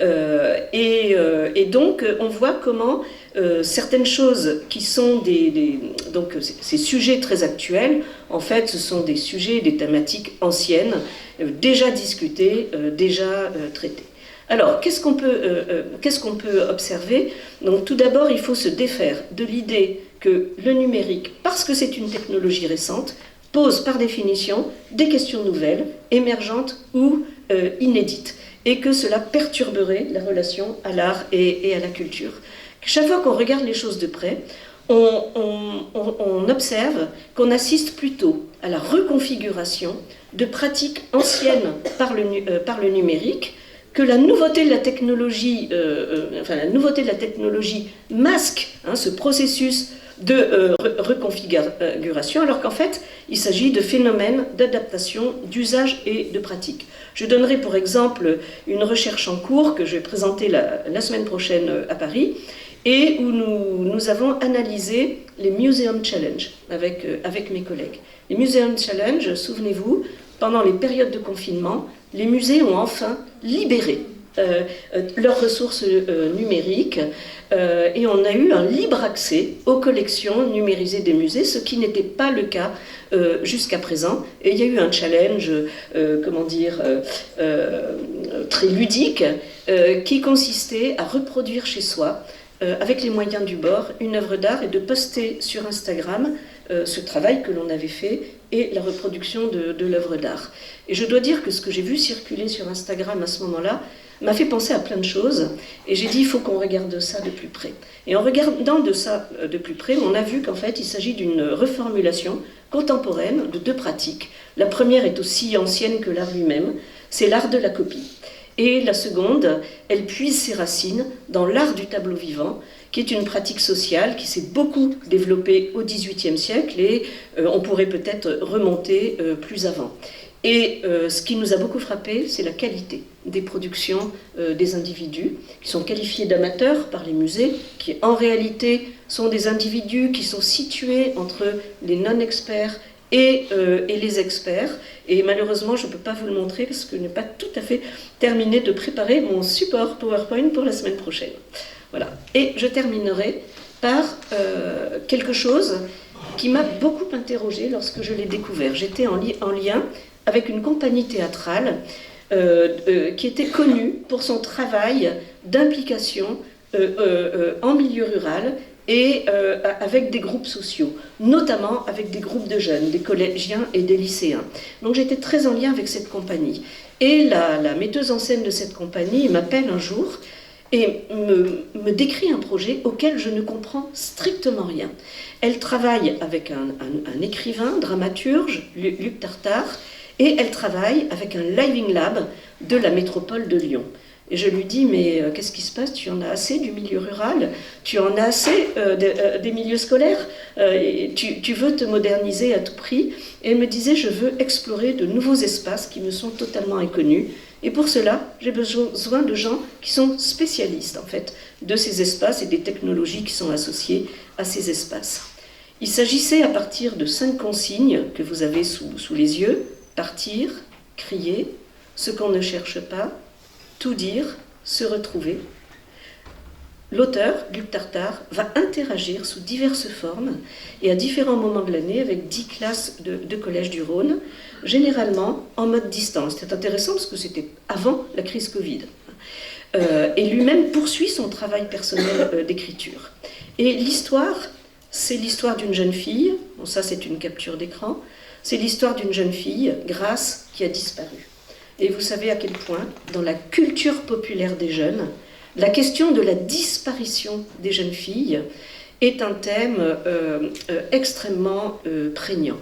Et donc, on voit comment certaines choses qui sont donc ces sujets très actuels, en fait, ce sont des sujets, des thématiques anciennes, déjà discutées, déjà traitées. Alors, qu'est-ce qu'on peut observer? Donc, tout d'abord, il faut se défaire de l'idée que le numérique, parce que c'est une technologie récente, pose par définition des questions nouvelles, émergentes ou inédites, et que cela perturberait la relation à l'art et à la culture. Chaque fois qu'on regarde les choses de près, on observe qu'on assiste plutôt à la reconfiguration de pratiques anciennes par le numérique, que la nouveauté de la technologie, masque ce processus de reconfiguration, alors qu'en fait, il s'agit de phénomènes d'adaptation, d'usage et de pratique. Je donnerai pour exemple une recherche en cours que je vais présenter la semaine prochaine à Paris, et où nous avons analysé les Museum Challenge avec mes collègues. Les Museum Challenge, souvenez-vous, pendant les périodes de confinement, les musées ont enfin libéré leurs ressources numériques et on a eu un libre accès aux collections numérisées des musées, ce qui n'était pas le cas jusqu'à présent. Et il y a eu un challenge, très ludique, qui consistait à reproduire chez soi, avec les moyens du bord, une œuvre d'art et de poster sur Instagram ce travail que l'on avait fait et la reproduction de l'œuvre d'art. Et je dois dire que ce que j'ai vu circuler sur Instagram à ce moment-là m'a fait penser à plein de choses, et j'ai dit il faut qu'on regarde ça de plus près. Et en regardant ça de plus près, on a vu qu'en fait il s'agit d'une reformulation contemporaine de deux pratiques. La première est aussi ancienne que l'art lui-même, c'est l'art de la copie. Et la seconde, elle puise ses racines dans l'art du tableau vivant, qui est une pratique sociale qui s'est beaucoup développée au XVIIIe siècle, et on pourrait peut-être remonter plus avant. Et ce qui nous a beaucoup frappé, c'est la qualité des productions des individus, qui sont qualifiés d'amateurs par les musées, qui en réalité sont des individus qui sont situés entre les non-experts et les experts. Et malheureusement, je ne peux pas vous le montrer parce que je n'ai pas tout à fait terminé de préparer mon support PowerPoint pour la semaine prochaine. Voilà. Et je terminerai par quelque chose qui m'a beaucoup interrogée lorsque je l'ai découvert. J'étais en lien avec une compagnie théâtrale qui était connue pour son travail d'implication en milieu rural et avec des groupes sociaux, notamment avec des groupes de jeunes, des collégiens et des lycéens. Donc j'étais très en lien avec cette compagnie. Et la metteuse en scène de cette compagnie m'appelle un jour et me décrit un projet auquel je ne comprends strictement rien. Elle travaille avec un écrivain, dramaturge, Luc Tartare, et elle travaille avec un Living Lab de la métropole de Lyon. Et je lui dis, mais qu'est-ce qui se passe? Tu en as assez du milieu rural? Tu en as assez des milieux scolaires? Tu veux te moderniser à tout prix? Et elle me disait, je veux explorer de nouveaux espaces qui me sont totalement inconnus. Et pour cela, j'ai besoin de gens qui sont spécialistes, en fait, de ces espaces et des technologies qui sont associées à ces espaces. Il s'agissait, à partir de 5 consignes que vous avez sous les yeux: partir, crier, ce qu'on ne cherche pas, tout dire, se retrouver. L'auteur, Luc Tartare, va interagir sous diverses formes et à différents moments de l'année avec 10 classes de collège du Rhône, généralement en mode distance. C'est intéressant parce que c'était avant la crise Covid. Et lui-même poursuit son travail personnel d'écriture. Et l'histoire, c'est l'histoire d'une jeune fille, bon, ça c'est une capture d'écran, c'est l'histoire d'une jeune fille, Grace, qui a disparu. Et vous savez à quel point, dans la culture populaire des jeunes, la question de la disparition des jeunes filles est un thème extrêmement prégnant.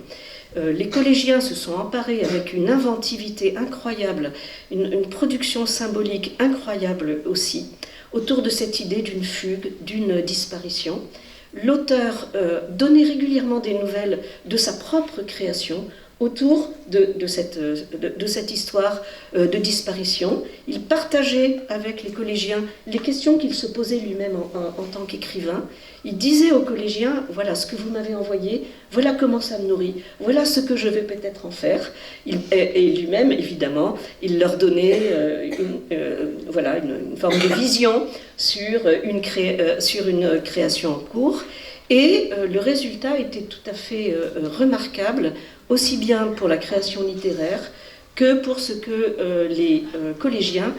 Les collégiens se sont emparés avec une inventivité incroyable, une production symbolique incroyable aussi, autour de cette idée d'une fugue, d'une disparition. L'auteur donnait régulièrement des nouvelles de sa propre création autour de cette histoire de disparition. Il partageait avec les collégiens les questions qu'il se posait lui-même en tant qu'écrivain. Il disait aux collégiens, voilà ce que vous m'avez envoyé, voilà comment ça me nourrit, voilà ce que je vais peut-être en faire. Et lui-même, évidemment, il leur donnait une forme de vision sur une création en cours. Et le résultat était tout à fait remarquable, aussi bien pour la création littéraire que pour ce que les collégiens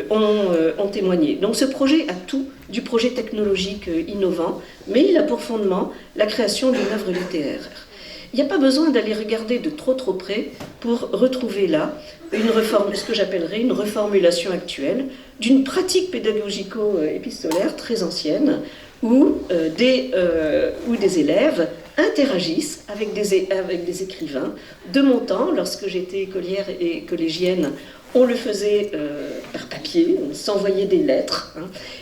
ont témoigné. Donc ce projet a tout du projet technologique innovant, mais il a pour fondement la création d'une œuvre littéraire. Il n'y a pas besoin d'aller regarder de trop près pour retrouver là ce que j'appellerais une reformulation actuelle d'une pratique pédagogico-épistolaire très ancienne, où des élèves interagissent avec des écrivains. De mon temps, lorsque j'étais écolière et collégienne, on le faisait par papier, on s'envoyait des lettres.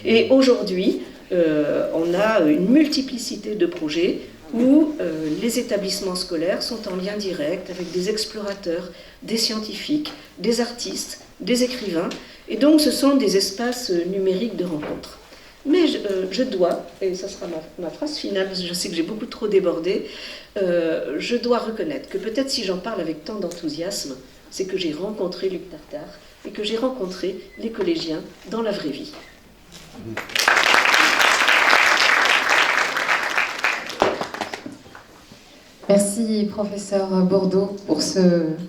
Et aujourd'hui, on a une multiplicité de projets où les établissements scolaires sont en lien direct avec des explorateurs, des scientifiques, des artistes, des écrivains. Et donc ce sont des espaces numériques de rencontre. Mais je dois, et ça sera ma phrase finale, parce que je sais que j'ai beaucoup trop débordé, je dois reconnaître que peut-être si j'en parle avec tant d'enthousiasme, c'est que j'ai rencontré Luc Tartare et que j'ai rencontré les collégiens dans la vraie vie. Merci, professeur Bourdeau, pour ce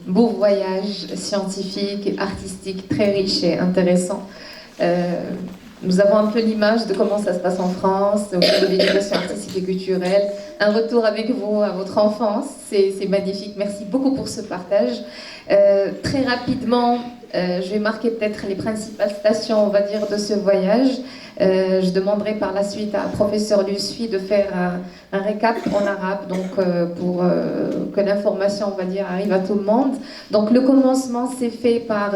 beau voyage scientifique, artistique, très riche et intéressant. Nous avons un peu l'image de comment ça se passe en France, au niveau de l'éducation artistique et culturelle. Un retour avec vous à votre enfance, c'est magnifique. Merci beaucoup pour ce partage. Très rapidement, je vais marquer peut-être les principales stations, on va dire, de ce voyage. Je demanderai par la suite à professeur Lusfi de faire un récap en arabe, donc pour que l'information, on va dire, arrive à tout le monde. Donc le commencement s'est fait par...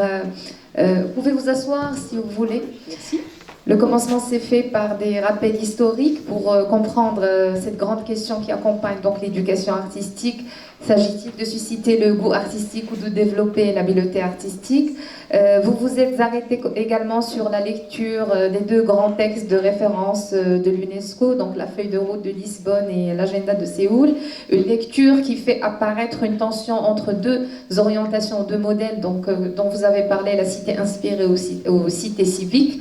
vous pouvez vous asseoir si vous voulez. Merci. Le commencement s'est fait par des rappels historiques pour comprendre cette grande question qui accompagne donc l'éducation artistique. S'agit-il de susciter le goût artistique ou de développer l'habileté artistique? Vous vous êtes arrêté également sur la lecture des deux grands textes de référence de l'UNESCO, donc la feuille de route de Lisbonne et l'agenda de Séoul. Une lecture qui fait apparaître une tension entre deux orientations, deux modèles donc, dont vous avez parlé, la cité inspirée aux cités civiques.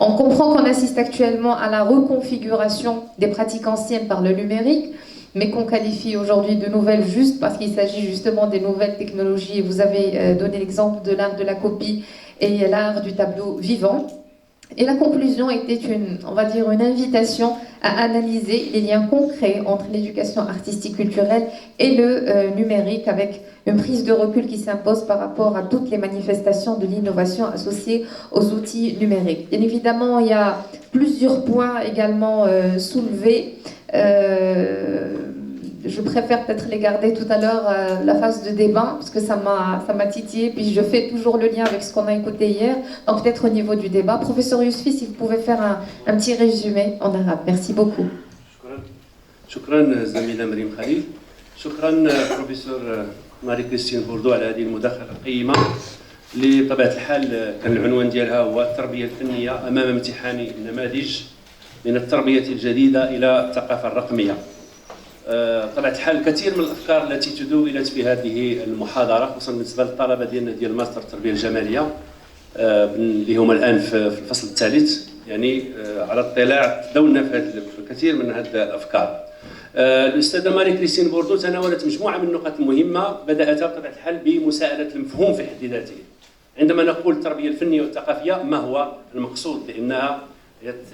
On comprend qu'on assiste actuellement à la reconfiguration des pratiques anciennes par le numérique, mais qu'on qualifie aujourd'hui de nouvelles juste parce qu'il s'agit justement des nouvelles technologies. Vous avez donné l'exemple de l'art de la copie et l'art du tableau vivant. Et la conclusion était on va dire une invitation à analyser les liens concrets entre l'éducation artistique culturelle et le numérique, avec une prise de recul qui s'impose par rapport à toutes les manifestations de l'innovation associées aux outils numériques. Bien évidemment, il y a plusieurs points également soulevés. Je préfère peut-être les garder tout à l'heure, la phase de débat, parce que ça m'a titillé, puis je fais toujours le lien avec ce qu'on a écouté hier, donc peut-être au niveau du débat. Professeur Yousfi, si vous pouvez faire un petit résumé en arabe. Merci beaucoup. شكرا زميلة مريم خليل. شكرا بروفيسور ماري كريستين بوردو على هذه المداخلة القيمة اللي بطبيعة الحال كان العنوان ديالها هو التربية الفنية أمام امتحان نماذج من التربية الجديدة إلى الثقافة الرقمية. بطبيعة الحال الكثير من الأفكار التي تداولت في هذه المحاضرة خصوصا بالنسبة للطلبة ديال الماستر التربية الجمالية اللي هما الآن في الفصل الثالث، يعني على اطلاع تداولنا في الكثير من هذه الأفكار. الأستاذة ماري كريستين بوردو تناولت مجموعة من النقاط المهمة بدأتها بطبيعة الحال بمساءلة المفهوم في حد ذاته. عندما نقول التربية الفنية والثقافية ما هو المقصود؟ لأنها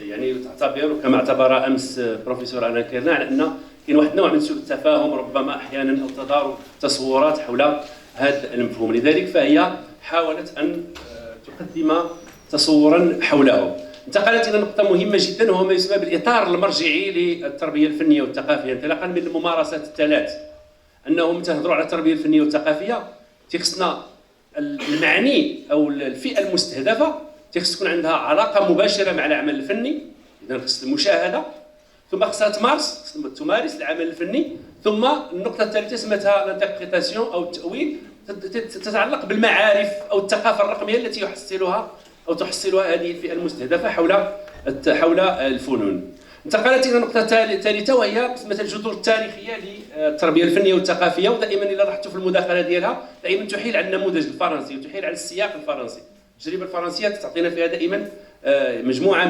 يعني تعتبر كما اعتبر أمس بروفيسور ألان كيرنا على أن كاين واحد النوع من سوء التفاهم ربما أحيانا أو تضارب تصورات حول هذا المفهوم، لذلك فهي حاولت أن تقدم تصورا حوله. انتقلت الى نقطه مهمه جدا وهو ما يسمى بالاطار المرجعي للتربيه الفنيه والثقافيه، انطلاقا من الممارسات الثلاث. انه متى نهضروا على التربيه الفنيه والثقافيه تيخصنا المعني او الفئه المستهدفه تيخص تكون عندها علاقه مباشره مع العمل الفني، اذا خص المشاهده، ثم خصها تمارس العمل الفني. ثم النقطة الثالثة سمتها الانتربريتاسيون أو التأويل، تتعلق بالمعارف أو الثقافة الرقمية التي تحصلها هذه الفئة المستهدفة حول الفنون. انتقلت إلى النقطة الثالثة وهي سمتها الجذور التاريخية للتربية الفنية والثقافية، ودائما إلا لاحظتوا في المداخلة ديالها دائما تحيل على النموذج الفرنسي وتحيل على السياق الفرنسي. التجربة الفرنسية تعطينا فيها دائما مجموعة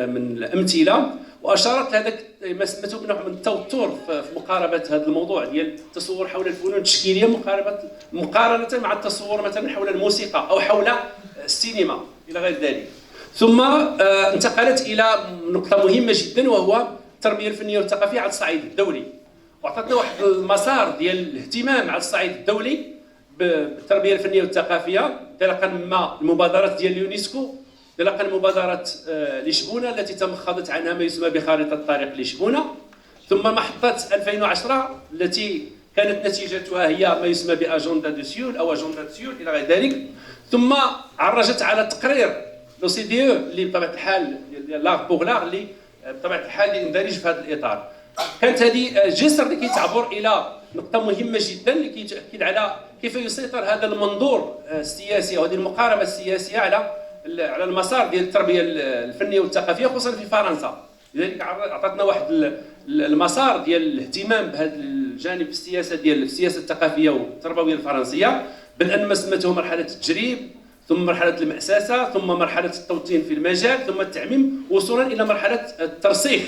من الأمثلة، واشارت لهذاك ما سمته بنوع من التوتر في مقاربه هذا الموضوع ديال التصور حول الفنون التشكيليه مقارنه مع التصور مثلا حول الموسيقى او حول السينما الى غير ذلك. ثم انتقلت الى نقطه مهمه جدا وهو التربيه الفنيه والثقافيه على الصعيد الدولي، وعطتنا واحد المسار ديال الاهتمام على الصعيد الدولي بالتربيه الفنيه والثقافيه انطلاقا مع المبادرات ديال اليونسكو، انطلاقا مبادرة لشبونة التي تمخضت عنها ما يسمى بخارطة طريق لشبونة، ثم محطة 2010 التي كانت نتيجتها هي ما يسمى بأجندة دو سيول أو أجندة سيول إلى غير ذلك، ثم عرجت على تقرير لو سي دي او اللي بطبيعة الحال لاغ بوغ لاغ اللي بطبيعة الحال يندرج في هذا الإطار. كانت هذه جسر اللي كيتعبر إلى نقطة مهمة جدا اللي كيتأكد على كيف يسيطر هذا المنظور السياسي وهذه المقاربة السياسية على المسار ديال التربيه الفنيه والثقافيه خصوصا في فرنسا. لذلك عطاتنا واحد المسار ديال الاهتمام بهذا الجانب في السياسه ديال السياسه الثقافيه والتربويه الفرنسيه، بدءا ما سمته مرحله التجريب، ثم مرحله المأسسه، ثم مرحله التوطين في المجال، ثم التعميم، وصولا الى مرحله الترسيخ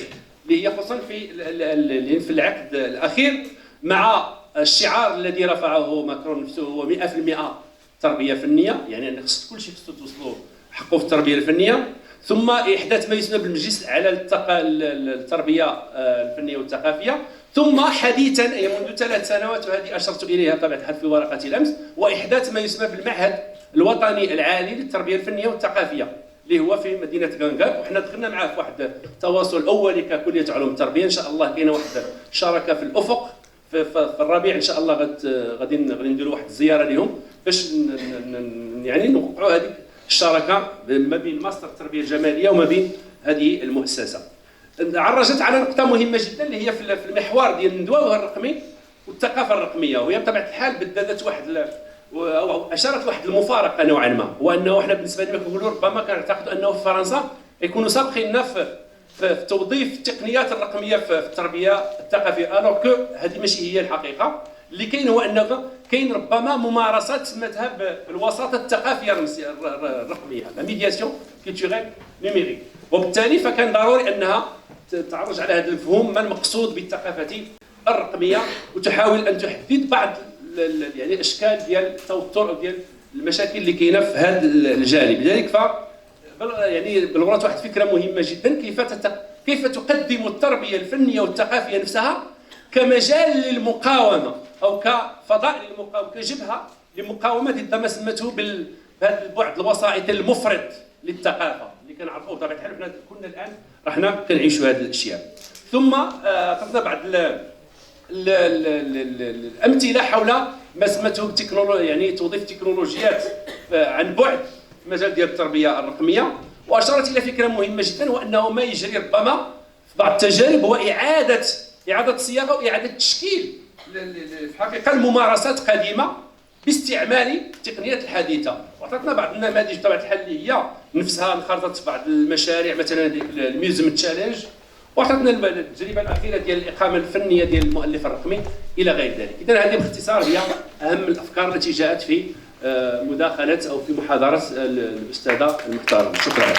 اللي هي خصوصا في العقد الاخير مع الشعار الذي رفعه ماكرون نفسه هو 100% تربيه فنيه، يعني ان خص كل شيء خصو توصلوا حقه في التربيه الفنيه. ثم احداث ما يسمى بالمجلس على التربيه الفنيه والثقافيه. ثم حديثا اي منذ 3 سنوات وهذه اشرت اليها بطبيعه الحال في ورقه الامس، واحداث ما يسمى بالمعهد الوطني العالي للتربيه الفنيه والثقافيه اللي هو في مدينه غانغاب، وحنا دخلنا معاه في واحد التواصل اولي ككليه علوم التربيه. ان شاء الله كاينه واحد الشراكه في الافق في الربيع ان شاء الله غادي نديروا واحد الزياره لهم باش يعني نوقعوا هذيك الشراكه ما بين ماستر التربيه الجماليه وما بين هذه المؤسسه. عرجت على نقطه مهمه جدا اللي هي في المحور ديال الندوه الرقمي والثقافه الرقميه، وهي بطبيعه الحال بدلت واحد او اشارت واحد المفارقه نوعا ما، وانه احنا بالنسبه لنا كنقولوا ربما كنعتقدوا انه في فرنسا يكونوا سابقيننا في توظيف التقنيات الرقميه في التربيه الثقافيه، الوغ كو هذه ماشي هي الحقيقه. اللي كاين هو انه كاين ربما ممارسات سمتها بالوساطه الثقافيه الرقميه، لا ميدياسيون كولتوريل نيميريك، وبالتالي فكان ضروري انها تعرج على هذا المفهوم ما المقصود بالثقافه الرقميه، وتحاول ان تحدد بعض يعني الاشكال ديال التوتر او ديال المشاكل اللي كاينه في هذا الجانب. لذلك يعني بلغه واحد فكره مهمه جدا، كيف تقدم التربيه الفنيه والثقافيه نفسها كمجال للمقاومه او كفضاء للمقاومه، كجبهه لمقاومه ضد ما سمته بهذا البعد الوسائطي المفرط للثقافه اللي كنعرفوه بطبيعه الحال. حنا كنا الان رحنا كنعيشوا هذه الاشياء. ثم عطاتنا بعض الامثله حول ما سمته يعني توظيف تكنولوجيات عن بعد في المجال ديال التربيه الرقميه، واشارت الى فكره مهمه جدا، وانه ما يجري ربما في بعض التجارب هو اعاده الصياغه واعاده تشكيل في الحقيقه الممارسات قديمه باستعمال التقنيات الحديثه. وعطاتنا بعض النماذج بطبيعه الحال اللي هي نفسها انخرطت في بعض المشاريع، مثلا الميوزم تشالنج، وعطاتنا التجربه الاخيره ديال الاقامه الفنيه ديال المؤلف الرقمي الى غير ذلك. اذا هذه باختصار هي اهم الافكار التي جاءت في مداخله او في محاضره الاستاذه المحترمه. شكرا.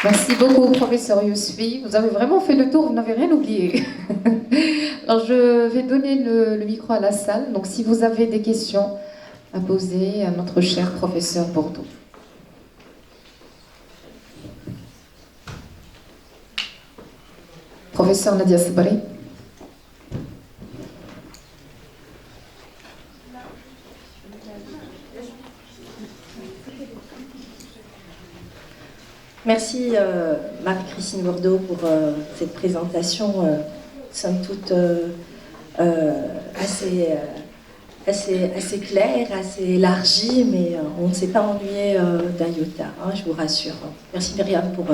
Merci beaucoup, professeur Yousfi. Vous avez vraiment fait le tour, vous n'avez rien oublié. Alors, je vais donner le micro à la salle. Donc, si vous avez des questions à poser à notre cher professeur Bordeaux. Professeur Nadia Sabri. Merci Marie-Christine Bordeaux pour cette présentation somme toute assez assez clair, assez élargi, mais on ne s'est pas ennuyé d'un iota, hein, je vous rassure. Merci Myriam pour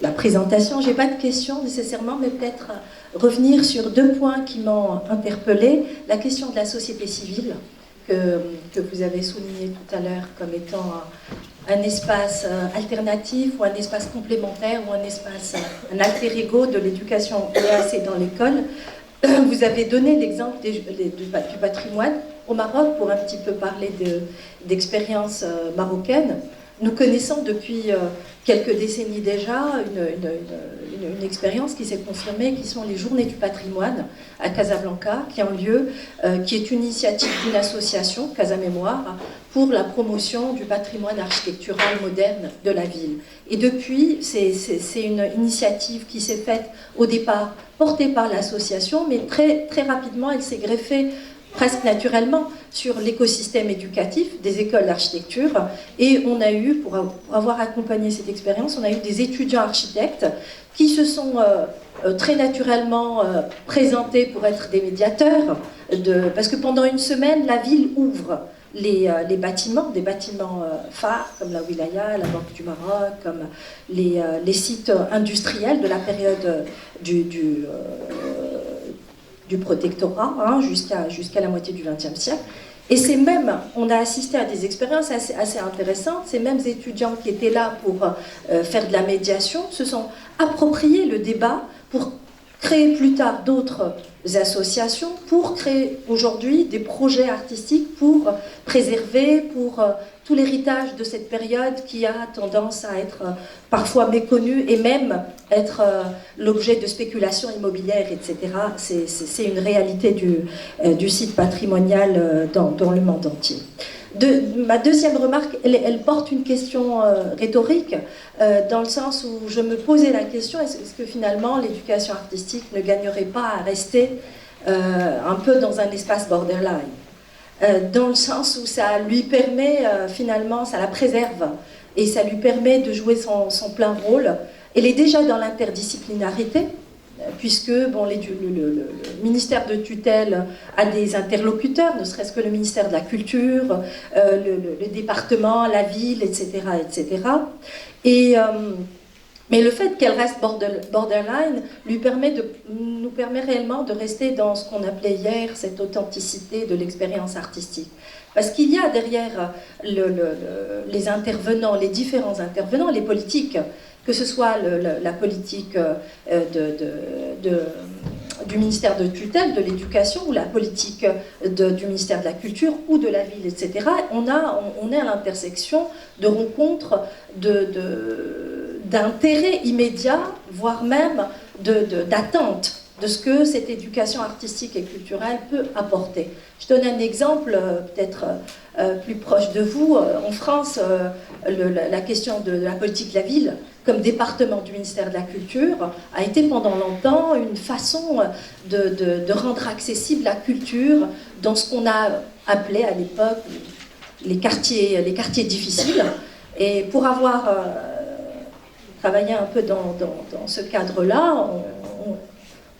la présentation. Je n'ai pas de questions nécessairement, mais peut-être revenir sur 2 points qui m'ont interpellée. La question de la société civile, que vous avez souligné tout à l'heure comme étant un espace alternatif ou un espace complémentaire ou un alter ego de l'éducation EAC dans l'école. Vous avez donné l'exemple du patrimoine au Maroc pour un petit peu parler d'expériences marocaines. Nous connaissons depuis quelques décennies déjà une expérience qui s'est confirmée, qui sont les Journées du patrimoine à Casablanca, qui ont lieu, qui est une initiative d'une association, Casa Mémoire, pour la promotion du patrimoine architectural moderne de la ville. Et depuis, c'est une initiative qui s'est faite au départ portée par l'association, mais très rapidement, elle s'est greffée presque naturellement sur l'écosystème éducatif des écoles d'architecture. Et on a eu, pour avoir accompagné cette expérience, on a eu des étudiants architectes qui se sont très naturellement présentés pour être des médiateurs, parce que pendant une semaine, la ville ouvre des bâtiments phares, comme la Wilaya, la Banque du Maroc, comme les sites industriels de la période du protectorat, hein, jusqu'à la moitié du XXe siècle. Et on a assisté à des expériences assez intéressantes. Ces mêmes étudiants qui étaient là pour faire de la médiation se sont appropriés le débat pour créer plus tard d'autres associations, pour créer aujourd'hui des projets artistiques pour préserver, pour tout l'héritage de cette période qui a tendance à être parfois méconnu et même être l'objet de spéculations immobilières, etc. C'est une réalité du site patrimonial dans le monde entier. Ma deuxième remarque, elle porte une question rhétorique, dans le sens où je me posais la question, est-ce que finalement l'éducation artistique ne gagnerait pas à rester un peu dans un espace borderline, dans le sens où ça lui permet finalement, ça la préserve et ça lui permet de jouer son plein rôle. Elle est déjà dans l'interdisciplinarité, puisque le ministère de tutelle a des interlocuteurs, ne serait-ce que le ministère de la Culture, le département, la ville, etc. etc. Mais le fait qu'elle reste borderline nous permet réellement de rester dans ce qu'on appelait hier cette authenticité de l'expérience artistique. Parce qu'il y a derrière les intervenants, les différents intervenants, les politiques, que ce soit la politique du ministère de tutelle, de l'éducation, ou la politique du ministère de la Culture, ou de la ville, etc. On est à l'intersection de rencontres d'intérêt immédiat, voire même d'attente de ce que cette éducation artistique et culturelle peut apporter. Je donne un exemple peut-être plus proche de vous. En France, la question de la politique de la ville, comme département du ministère de la Culture, a été pendant longtemps une façon de rendre accessible la culture dans ce qu'on a appelé à l'époque les quartiers difficiles. Et pour avoir travaillé un peu dans ce cadre-là,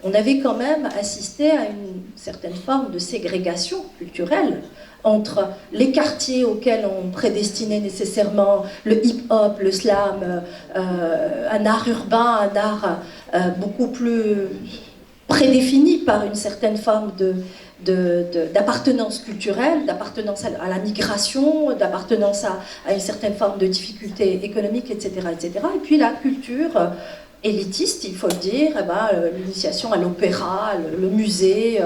on avait quand même assisté à une certaine forme de ségrégation culturelle entre les quartiers auxquels on prédestinait nécessairement le hip-hop, le slam, un art urbain, un art beaucoup plus prédéfini par une certaine forme d'appartenance culturelle, d'appartenance à la migration, d'appartenance à une certaine forme de difficulté économique, etc., etc. Et puis la culture élitiste, il faut le dire, l'initiation à l'opéra, le musée,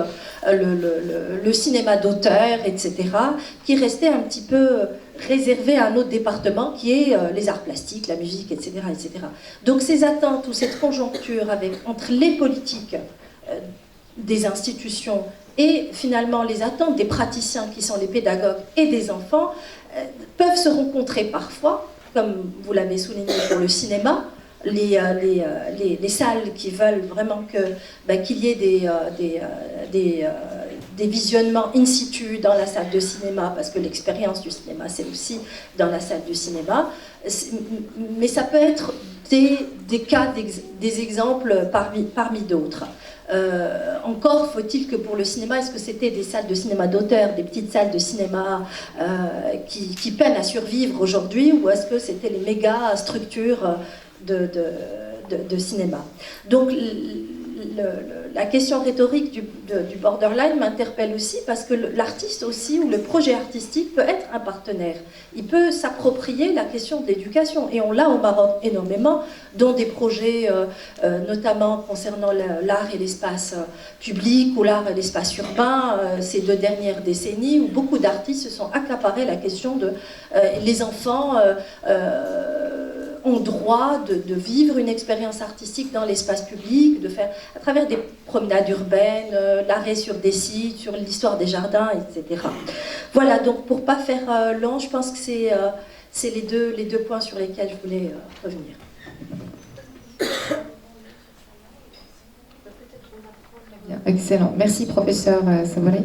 le cinéma d'auteur, etc., qui restait un petit peu réservé à un autre département qui est les arts plastiques, la musique, etc., etc. Donc ces attentes ou cette conjoncture entre les politiques des institutions et finalement les attentes des praticiens qui sont les pédagogues et des enfants peuvent se rencontrer parfois, comme vous l'avez souligné pour le cinéma, les salles qui veulent vraiment qu'il y ait des visionnements in situ dans la salle de cinéma, parce que l'expérience du cinéma, c'est aussi dans la salle de cinéma. Mais ça peut être des cas, des exemples parmi d'autres. Encore faut-il que pour le cinéma, est-ce que c'était des salles de cinéma d'auteur, des petites salles de cinéma qui peinent à survivre aujourd'hui, ou est-ce que c'était les méga structures de cinéma? Donc la question rhétorique du borderline m'interpelle aussi, parce que l'artiste aussi, ou le projet artistique, peut être un partenaire. Il peut s'approprier la question de l'éducation, et on l'a au Maroc énormément, dont des projets notamment concernant l'art et l'espace public, ou l'art et l'espace urbain, ces 2 dernières décennies, où beaucoup d'artistes se sont accaparés la question de les enfants ont droit de vivre une expérience artistique dans l'espace public, de faire à travers des promenades urbaines, l'arrêt sur des sites, sur l'histoire des jardins, etc. Voilà, donc pour ne pas faire long, je pense que c'est les deux points sur lesquels je voulais revenir. Excellent. Merci, professeur Savoré.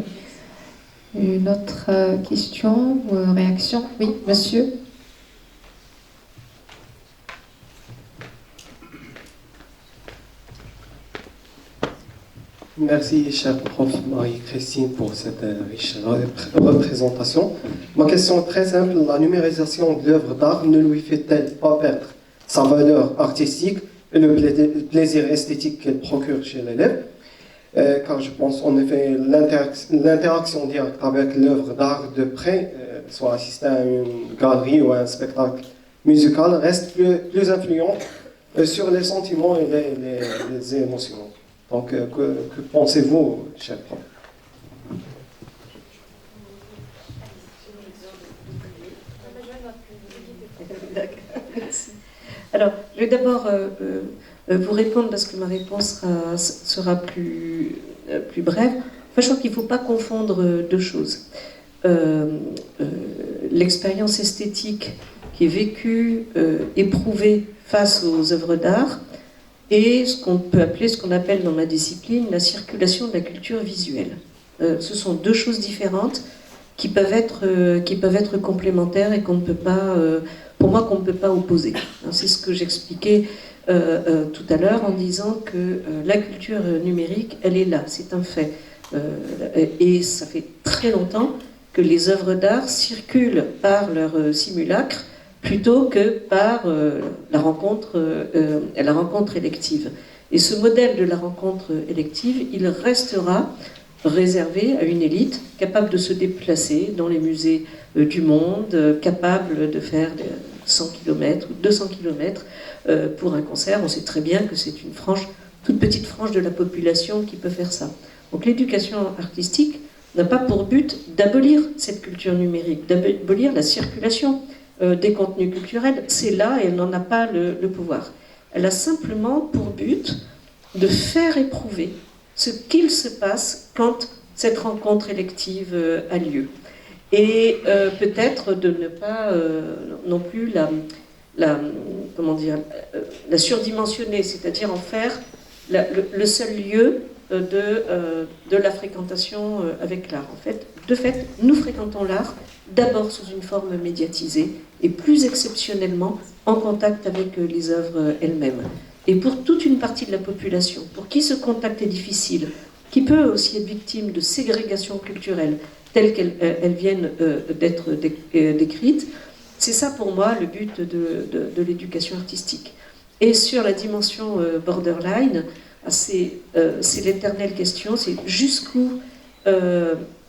Une autre question ou réaction? Oui, monsieur. Merci, chère prof Marie-Christine, pour cette riche représentation. Ma question est très simple. La numérisation de l'œuvre d'art ne lui fait-elle pas perdre sa valeur artistique et le plaisir esthétique qu'elle procure chez l'élève? Car je pense en effet l'interaction directe avec l'œuvre d'art de près, soit assister à une galerie ou à un spectacle musical, reste plus influent sur les sentiments et les émotions. Donc, que pensez-vous, cher prof? Alors, je vais d'abord vous répondre, parce que ma réponse sera plus brève. Enfin, je crois qu'il ne faut pas confondre 2 choses. L'expérience esthétique qui est vécue, éprouvée face aux œuvres d'art, et ce qu'on appelle dans ma discipline la circulation de la culture visuelle. Ce sont 2 choses différentes qui peuvent être complémentaires et qu'on ne peut pas, pour moi, qu'on ne peut pas opposer. C'est ce que j'expliquais tout à l'heure en disant que la culture numérique, elle est là, c'est un fait. Et ça fait très longtemps que les œuvres d'art circulent par leur simulacre plutôt que par la rencontre élective. Et ce modèle de la rencontre élective, il restera réservé à une élite capable de se déplacer dans les musées du monde, capable de faire 100 km ou 200 km pour un concert. On sait très bien que c'est une toute petite frange de la population qui peut faire ça. Donc l'éducation artistique n'a pas pour but d'abolir cette culture numérique, d'abolir la circulation des contenus culturels. C'est là et elle n'en a pas le pouvoir. Elle a simplement pour but de faire éprouver ce qu'il se passe quand cette rencontre élective a lieu. Et peut-être de ne pas non plus la surdimensionner, c'est-à-dire en faire le seul lieu de la fréquentation avec l'art. De fait, nous fréquentons l'art d'abord sous une forme médiatisée et plus exceptionnellement en contact avec les œuvres elles-mêmes. Et pour toute une partie de la population, pour qui ce contact est difficile, qui peut aussi être victime de ségrégation culturelle telles qu'elles viennent d'être décrites, c'est ça pour moi le but de l'éducation artistique. Et sur la dimension borderline, c'est l'éternelle question, c'est jusqu'où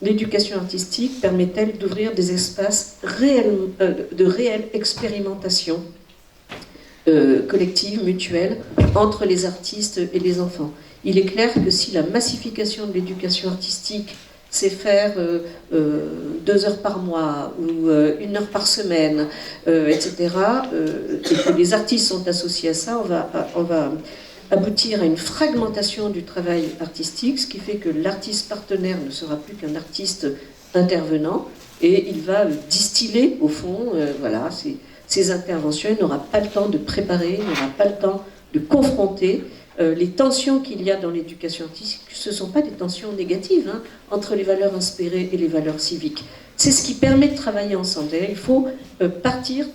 l'éducation artistique permet-elle d'ouvrir des espaces de réelle expérimentation collective, mutuelle, entre les artistes et les enfants. Il est clair que si la massification de l'éducation artistique, c'est faire 2 heures par mois ou 1 heure par semaine, etc., et que les artistes sont associés à ça, on va aboutir à une fragmentation du travail artistique, ce qui fait que l'artiste partenaire ne sera plus qu'un artiste intervenant, et il va distiller, au fond, ses interventions. Il n'aura pas le temps de préparer, il n'aura pas le temps de confronter. Les tensions qu'il y a dans l'éducation artistique, ce ne sont pas des tensions négatives entre les valeurs inspirées et les valeurs civiques. C'est ce qui permet de travailler ensemble. Il faut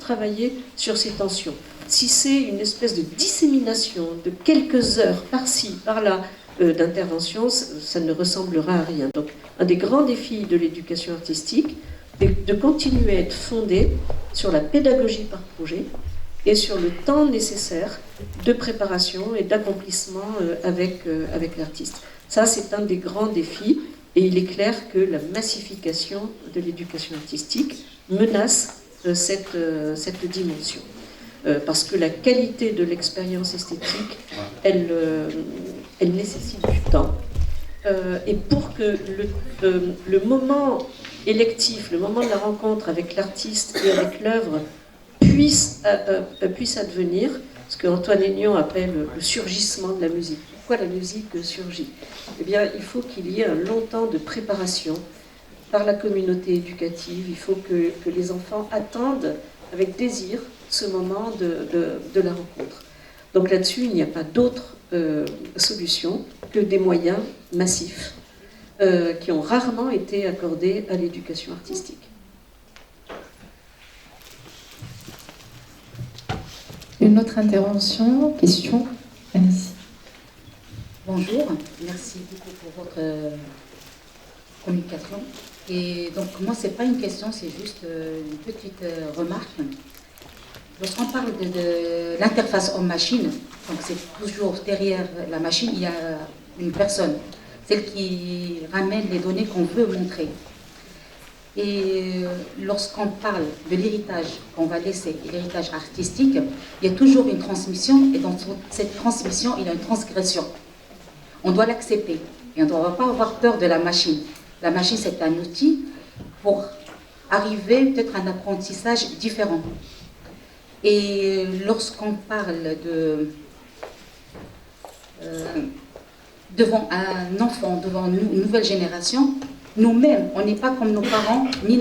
travailler sur ces tensions. Si c'est une espèce de dissémination de quelques heures par-ci, par-là, d'intervention, ça ne ressemblera à rien. Donc, un des grands défis de l'éducation artistique, est de continuer à être fondé sur la pédagogie par projet et sur le temps nécessaire de préparation et d'accomplissement avec l'artiste. Ça, c'est un des grands défis, et il est clair que la massification de l'éducation artistique menace cette dimension. Parce que la qualité de l'expérience esthétique, elle nécessite du temps. Et pour que le moment électif, le moment de la rencontre avec l'artiste et avec l'œuvre puisse advenir, ce qu'Antoine Aignan appelle le surgissement de la musique. Pourquoi la musique surgit? Eh bien, il faut qu'il y ait un long temps de préparation par la communauté éducative. Il faut que les enfants attendent avec désir ce moment de la rencontre. Donc là-dessus, il n'y a pas d'autre solution que des moyens massifs qui ont rarement été accordés à l'éducation artistique. Une autre intervention, question, Annecy. Bonjour, merci beaucoup pour votre communication. Et donc moi, c'est pas une question, c'est juste une petite remarque. Lorsqu'on parle de l'interface homme-machine, donc c'est toujours derrière la machine, il y a une personne, celle qui ramène les données qu'on veut montrer. Et lorsqu'on parle de l'héritage qu'on va laisser, l'héritage artistique, il y a toujours une transmission, et dans cette transmission, il y a une transgression. On doit l'accepter, et on ne doit pas avoir peur de la machine. La machine, c'est un outil pour arriver peut-être à un apprentissage différent. Et lorsqu'on parle devant un enfant, devant une nouvelle génération, nous-mêmes, on n'est pas comme nos parents, ni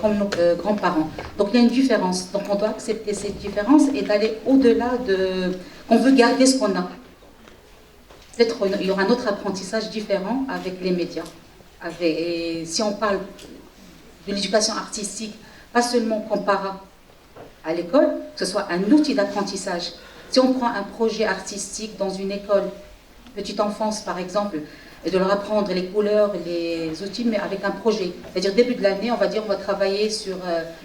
comme nos grands-parents. Donc il y a une différence. Donc on doit accepter cette différence et d'aller au-delà de... On veut garder ce qu'on a. Peut-être qu'il y aura un autre apprentissage différent avec les médias. Et si on parle de l'éducation artistique, pas seulement comparable à l'école, que ce soit un outil d'apprentissage. Si on prend un projet artistique dans une école, petite enfance par exemple, et de leur apprendre les couleurs, les outils, mais avec un projet. C'est-à-dire début de l'année, on va dire on va travailler sur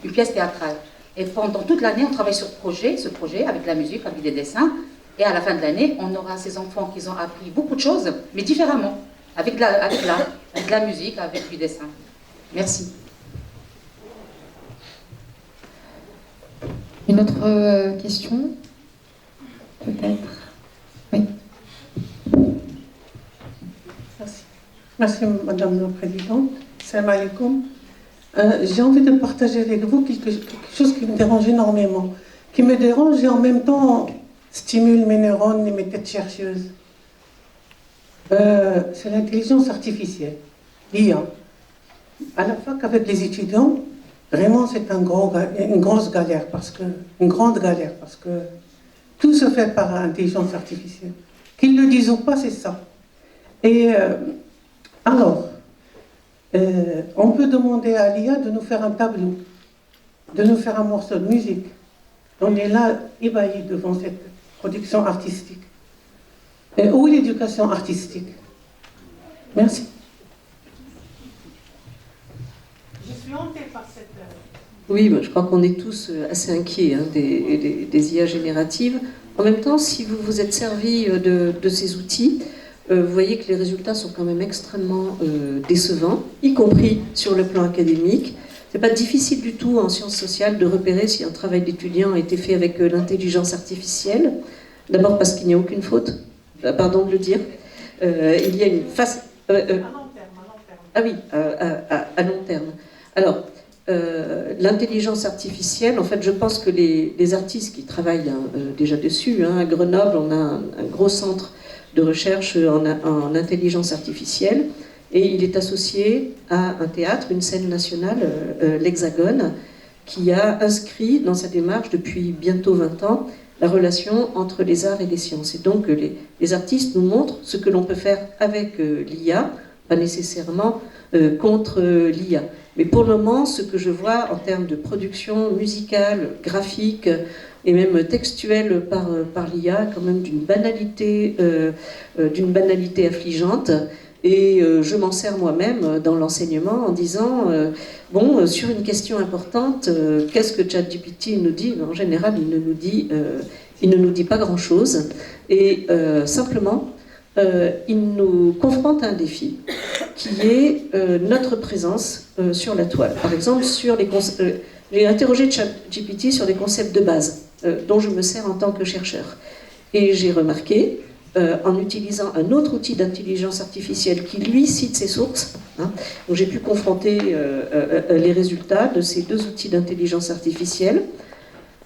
une pièce théâtrale. Et pendant toute l'année, on travaille sur ce projet avec la musique, avec des dessins. Et à la fin de l'année, on aura ces enfants qui ont appris beaucoup de choses, mais différemment, avec la musique, avec du dessin. Merci. Une autre question, peut-être? Oui. Merci Madame la Présidente. Salam alaikum. J'ai envie de partager avec vous quelque chose qui me dérange énormément, qui me dérange et en même temps stimule mes neurones et mes têtes chercheuses. C'est l'intelligence artificielle, l'IA. À la fac avec les étudiants, vraiment c'est une grosse galère, une grande galère, parce que tout se fait par l'intelligence artificielle. Qu'ils le disent ou pas, c'est ça. Et alors, on peut demander à l'IA de nous faire un tableau, de nous faire un morceau de musique. On est là, ébahi devant cette production artistique. Où est l'éducation artistique? Merci. Je suis hantée par cette... Oui, je crois qu'on est tous assez inquiets des IA génératives. En même temps, si vous vous êtes servi de ces outils, vous voyez que les résultats sont quand même extrêmement décevants, y compris sur le plan académique. C'est pas difficile du tout en sciences sociales de repérer si un travail d'étudiant a été fait avec l'intelligence artificielle. D'abord parce qu'il n'y a aucune faute, pardon de le dire. Il y a une face... à long terme. Ah oui, à long terme. Alors, l'intelligence artificielle, en fait, je pense que les artistes qui travaillent déjà dessus, à Grenoble, on a un gros centre de recherche en intelligence artificielle, et il est associé à un théâtre, une scène nationale, l'Hexagone, qui a inscrit dans sa démarche depuis bientôt 20 ans la relation entre les arts et les sciences. Et donc les artistes nous montrent ce que l'on peut faire avec l'IA, pas nécessairement contre l'IA. Mais pour le moment, ce que je vois en termes de production musicale, graphique et même textuelle par l'IA, quand même d'une banalité affligeante. Et je m'en sers moi-même dans l'enseignement en disant, bon, sur une question importante, qu'est-ce que ChatGPT nous dit? En général, il ne nous dit pas grand-chose. Et simplement, il nous confronte à un défi qui est notre présence sur la toile. Par exemple, j'ai interrogé ChatGPT sur des concepts de base dont je me sers en tant que chercheur. Et j'ai remarqué, en utilisant un autre outil d'intelligence artificielle qui, lui, cite ses sources, hein, donc j'ai pu confronter les résultats de ces deux outils d'intelligence artificielle.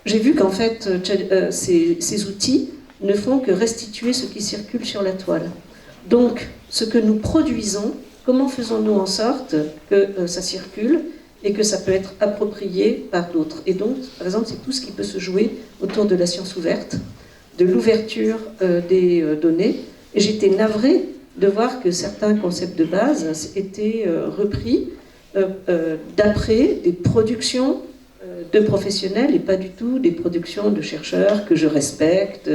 J'ai vu qu'en fait, ces outils ne font que restituer ce qui circule sur la toile. Donc, ce que nous produisons, comment faisons-nous en sorte que ça circule et que ça peut être approprié par d'autres? Et donc, par exemple, c'est tout ce qui peut se jouer autour de la science ouverte, de l'ouverture des données. Et j'étais navrée de voir que certains concepts de base étaient repris d'après des productions de professionnels et pas du tout des productions de chercheurs que je respecte.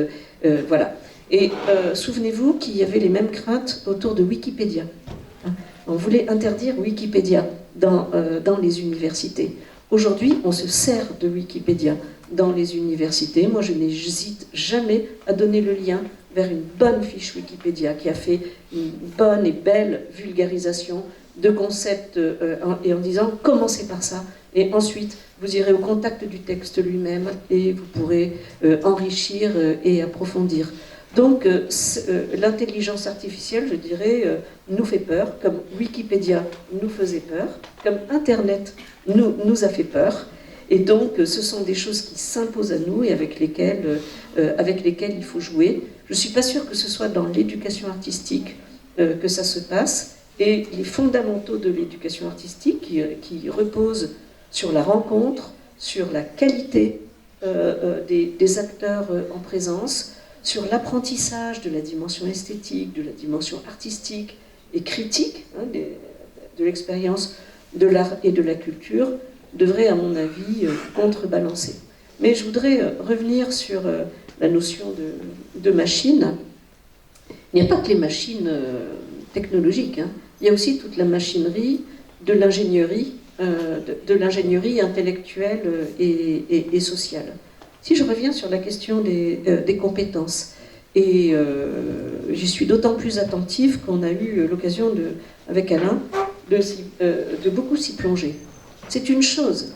Voilà. Et souvenez-vous qu'il y avait les mêmes craintes autour de Wikipédia. On voulait interdire Wikipédia dans les universités. Aujourd'hui, on se sert de Wikipédia dans les universités. Moi, je n'hésite jamais à donner le lien vers une bonne fiche Wikipédia qui a fait une bonne et belle vulgarisation de concepts et en disant « commencez par ça ». Et ensuite, vous irez au contact du texte lui-même et vous pourrez enrichir et approfondir. Donc, l'intelligence artificielle, je dirais, nous fait peur, comme Wikipédia nous faisait peur, comme Internet nous a fait peur. Et donc, ce sont des choses qui s'imposent à nous et avec lesquelles il faut jouer. Je ne suis pas sûre que ce soit dans l'éducation artistique que ça se passe. Et les fondamentaux de l'éducation artistique qui reposent sur la rencontre, sur la qualité des acteurs en présence, sur l'apprentissage de la dimension esthétique, de la dimension artistique et critique, hein, de l'expérience de l'art et de la culture, devrait, à mon avis, contrebalancer. Mais je voudrais revenir sur la notion de machine. Il n'y a pas que les machines technologiques, hein. Il y a aussi toute la machinerie de l'ingénierie intellectuelle et sociale. Si je reviens sur la question des compétences, et j'y suis d'autant plus attentive qu'on a eu l'occasion, avec Alain, de beaucoup s'y plonger. C'est une chose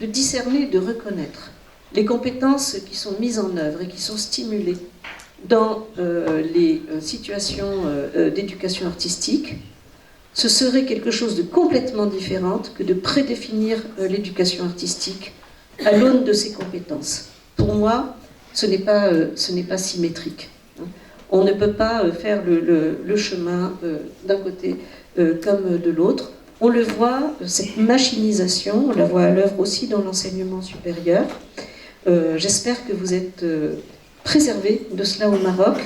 de discerner, de reconnaître les compétences qui sont mises en œuvre et qui sont stimulées dans les situations d'éducation artistique. Ce serait quelque chose de complètement différent que de prédéfinir l'éducation artistique à l'aune de ses compétences. Pour moi, ce n'est pas symétrique. On ne peut pas faire le chemin d'un côté comme de l'autre. On le voit, cette machinisation, on la voit à l'œuvre aussi dans l'enseignement supérieur. J'espère que vous êtes préservés de cela au Maroc,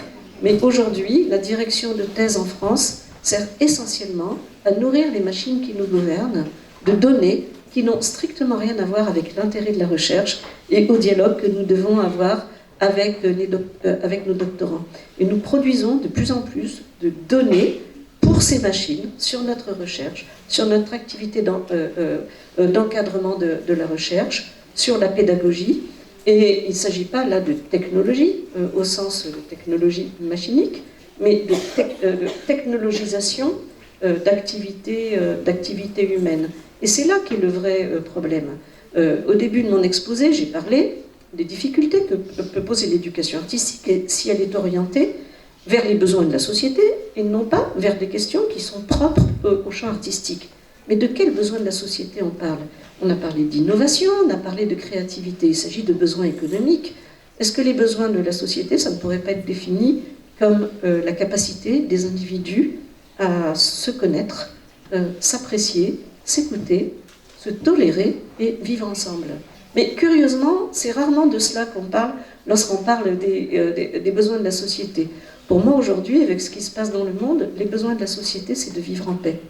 mais aujourd'hui, la direction de thèse en France sert essentiellement à nourrir les machines qui nous gouvernent de données qui n'ont strictement rien à voir avec l'intérêt de la recherche et au dialogue que nous devons avoir avec nos doctorants. Et nous produisons de plus en plus de données pour ces machines sur notre recherche, sur notre activité d'encadrement de la recherche, sur la pédagogie. Et il ne s'agit pas là de technologie, au sens de technologie machinique, mais de technologisation d'activités humaines. Et c'est là qu'est le vrai problème. Au début de mon exposé, j'ai parlé des difficultés que peut poser l'éducation artistique si elle est orientée vers les besoins de la société et non pas vers des questions qui sont propres au champ artistique. Mais de quels besoins de la société on parle? On a parlé d'innovation, on a parlé de créativité, il s'agit de besoins économiques. Est-ce que les besoins de la société, ça ne pourrait pas être défini comme la capacité des individus à se connaître, s'apprécier, s'écouter, se tolérer et vivre ensemble? Mais curieusement, c'est rarement de cela qu'on parle lorsqu'on parle des besoins de la société. Pour moi, aujourd'hui, avec ce qui se passe dans le monde, les besoins de la société, c'est de vivre en paix.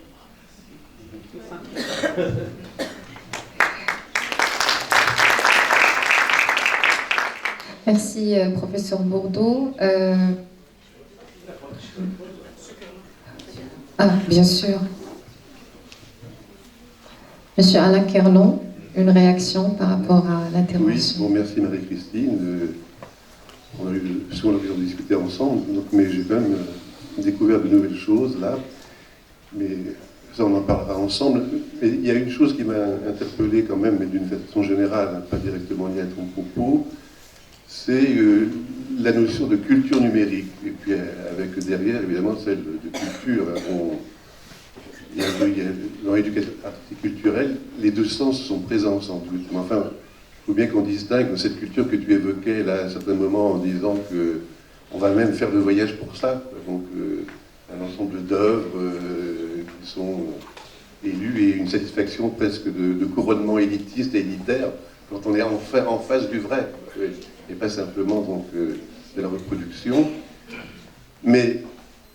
Merci, professeur Bourdeau. Ah, bien sûr. Monsieur Alain Kerlon, une réaction par rapport à Oui, l'intervention. bon, merci Marie-Christine. On a eu souvent l'occasion de discuter ensemble, donc, mais j'ai quand même découvert de nouvelles choses là. Mais ça, on en parlera ensemble. Mais il y a une chose qui m'a interpellé quand même, mais d'une façon générale, hein, pas directement liée à ton propos, c'est la notion de culture numérique. Et puis avec derrière, évidemment, celle de culture. Dans l'éducation artistique culturelle, les deux sens sont présents sans doute. Mais enfin, il faut bien qu'on distingue de cette culture que tu évoquais là, à un certain moment, en disant qu'on va même faire le voyage pour ça. Donc, un ensemble d'œuvres qui sont élues et une satisfaction presque de couronnement élitiste et élitaire quand on est en face du vrai, et pas simplement donc, de la reproduction. Mais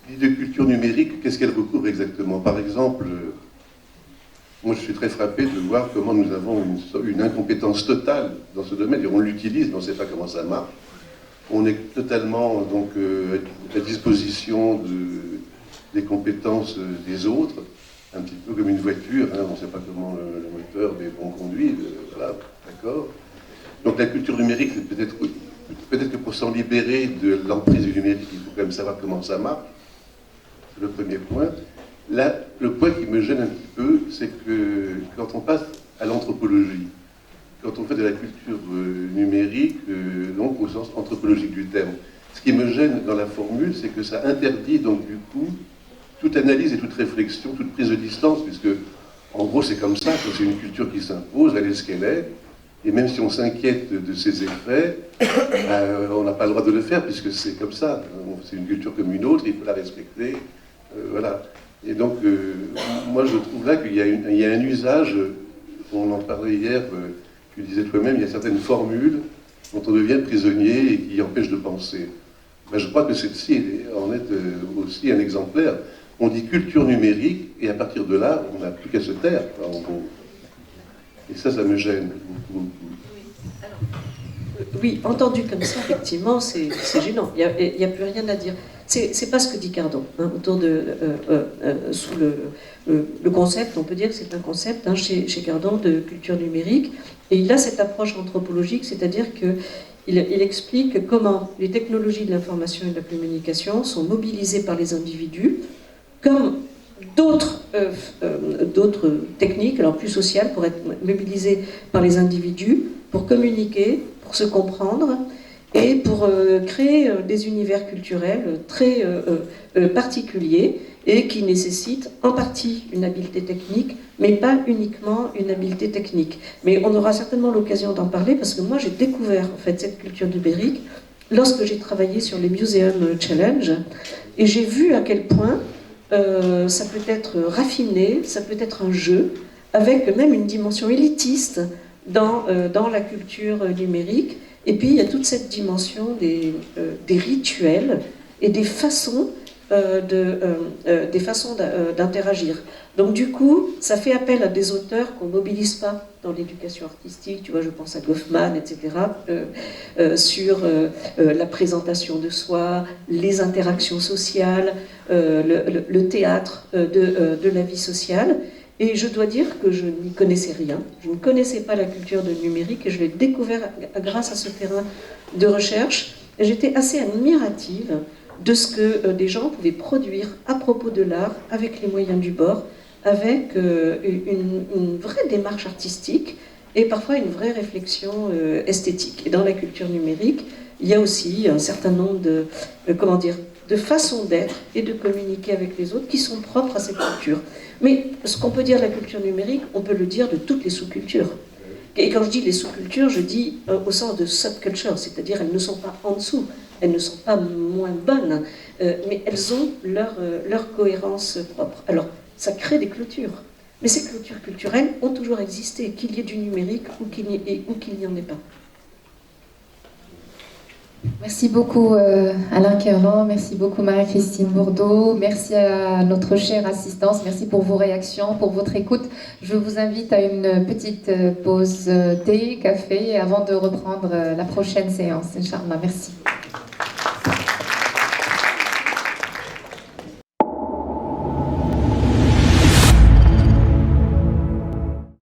l'idée de culture numérique, qu'est-ce qu'elle recouvre exactement? Par exemple, moi je suis très frappé de voir comment nous avons une incompétence totale dans ce domaine. On l'utilise, mais on ne sait pas comment ça marche. On est totalement donc, à disposition des compétences des autres, un petit peu comme une voiture, hein, on ne sait pas comment le moteur, mais on conduit, voilà, d'accord. Donc la culture numérique, c'est peut-être que pour s'en libérer de l'emprise du numérique, il faut quand même savoir comment ça marche. C'est le premier point. Là, le point qui me gêne un petit peu, c'est que quand on passe à l'anthropologie, quand on fait de la culture numérique, donc au sens anthropologique du terme, ce qui me gêne dans la formule, c'est que ça interdit donc du coup toute analyse et toute réflexion, toute prise de distance, puisque en gros c'est comme ça, c'est une culture qui s'impose, elle est ce qu'elle est, et même si on s'inquiète de ses effets, on n'a pas le droit de le faire, puisque c'est comme ça, c'est une culture comme une autre, il faut la respecter, voilà. Et donc, moi je trouve là qu'il y a un usage, on en parlait hier, tu disais toi-même, il y a certaines formules dont on devient prisonnier et qui empêchent de penser. Ben, je crois que celle-ci en est aussi un exemplaire. On dit culture numérique, et à partir de là, on n'a plus qu'à se taire, en gros. Et ça me gêne beaucoup. Oui, entendu comme ça, effectivement, c'est gênant. Il n'y a plus rien à dire. C'est pas ce que dit Cardon, hein, autour de, sous le concept, on peut dire que c'est un concept hein, chez Cardon de culture numérique. Et il a cette approche anthropologique, c'est-à-dire qu'il explique comment les technologies de l'information et de la communication sont mobilisées par les individus comme d'autres techniques, alors plus sociales, pour être mobilisées par les individus, pour communiquer, pour se comprendre, et pour créer des univers culturels très particuliers et qui nécessitent en partie une habileté technique, mais pas uniquement une habileté technique. Mais on aura certainement l'occasion d'en parler parce que moi j'ai découvert en fait cette culture numérique lorsque j'ai travaillé sur les Museum Challenge et j'ai vu à quel point ça peut être raffiné, ça peut être un jeu, avec même une dimension élitiste dans la culture numérique. Et puis il y a toute cette dimension des rituels et des façons d'interagir. Donc du coup, ça fait appel à des auteurs qu'on ne mobilise pas dans l'éducation artistique, tu vois, je pense à Goffman, etc., sur la présentation de soi, les interactions sociales, le théâtre de la vie sociale. Et je dois dire que je n'y connaissais rien. Je ne connaissais pas la culture de numérique et je l'ai découvert grâce à ce terrain de recherche. Et j'étais assez admirative de ce que des gens pouvaient produire à propos de l'art avec les moyens du bord, avec une vraie démarche artistique et parfois une vraie réflexion esthétique. Et dans la culture numérique, il y a aussi un certain nombre de façons d'être et de communiquer avec les autres qui sont propres à cette culture. Mais ce qu'on peut dire de la culture numérique, on peut le dire de toutes les sous-cultures. Et quand je dis les sous-cultures, je dis au sens de subculture, c'est-à-dire elles ne sont pas en dessous, elles ne sont pas moins bonnes, mais elles ont leur cohérence propre. Alors, ça crée des clôtures. Mais ces clôtures culturelles ont toujours existé, qu'il y ait du numérique ou qu'il n'y en ait pas. Merci beaucoup Alain Kerlan, merci beaucoup Marie-Christine Bourdeau, merci à notre chère assistance, merci pour vos réactions, pour votre écoute. Je vous invite à une petite pause thé, café, avant de reprendre la prochaine séance, Inch'Allah. Merci.